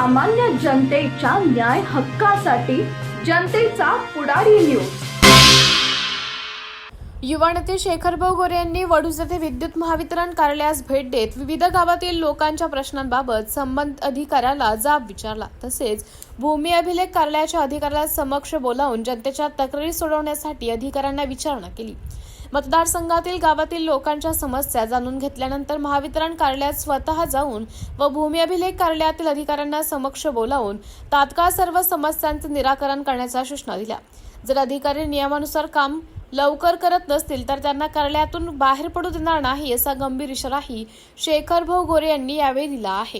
सामान्य जनतेच्या न्याय हक्कासाठी जनतेचा पुढारी न्यूज। युवा नेते शेखरभाऊ गोरे यांनी वडूज येथे विद्युत महावितरण कार्यालयास भेट देत विविध गावातील लोकांच्या प्रश्नांबाबत संबंधित अधिकाऱ्याला जाब विचारला। तसेच भूमी अभिलेख कार्यालयाच्या अधिकाऱ्याला समक्ष बोलावून जनतेच्या तक्रारी सोडवण्यासाठी अधिकाऱ्यांना विचारणा केली। मतदारसंघातील गावातील लोकांच्या समस्या जाणून घेतल्यानंतर महावितरण कार्यालयात स्वतः जाऊन व भूमी अभिलेख कार्यालयातील अधिकाऱ्यांना समक्ष बोलावून तात्काळ सर्व समस्यांचे निराकरण करण्याच्या सूचना दिल्या। जर अधिकारी नियमानुसार काम लवकर करत नसतील तर त्यांना कार्यालयातून बाहेर पडू देणार नाही असा गंभीर इशाराही शेखरभाऊ गोरे यांनी यावेळी दिला आहे।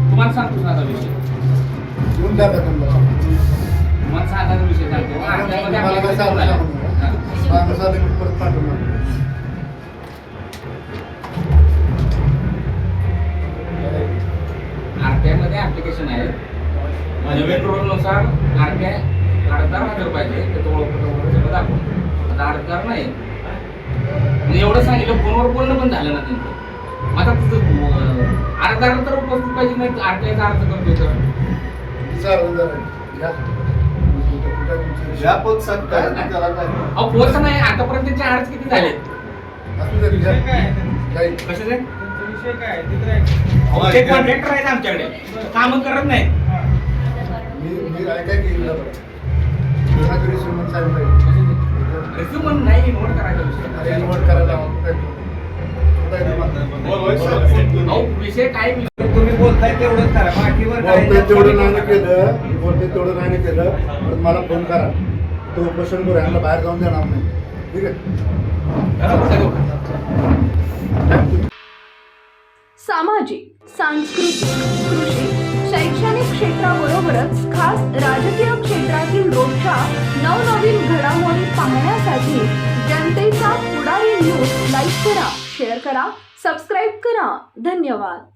तुम्हाला सांगतो ना विषय घेऊन द्या तुम्हाला साधा विषय आरटीआय मध्ये ऍप्लिकेशन आहे नवीन रूलनुसार आरटीआय 18,000 रुपयाचे ते ओळखपत्र दाखवून आता 18 नाही म्हणजे एवढं सांगितलं फोनवर बोलणं पण झालं ना त्यांचं। आता तुझं 18,000 तर उपस्थित पाहिजे नाही आरटीआयचा अर्ज करतोय पोच नाही आतापर्यंत त्यांचे अर्ज किती झाले कशाचे कॉन्ट्रॅक्टर आहेत आमच्याकडे काम करत नाही रिझ्यूम नाही नोट करायचा विषय काय तुम्ही बोलताय तेवढंच करा बाकीवर तेवढं नाही केलं तर मला फोन करा तो उपोषण करू यांना बाहेर जाऊन देणार नाही। ठीक आहे। सामाजिक, सांस्कृतिक, कृषी, शैक्षणिक क्षेत्राबरोबरच खास राजकीय क्षेत्रातील रोजच्या नवनवीन घडामोडी पाहण्यासाठी जनतेचा पुढारी न्यूज लाईक करा, शेअर करा, सबस्क्राईब करा। धन्यवाद।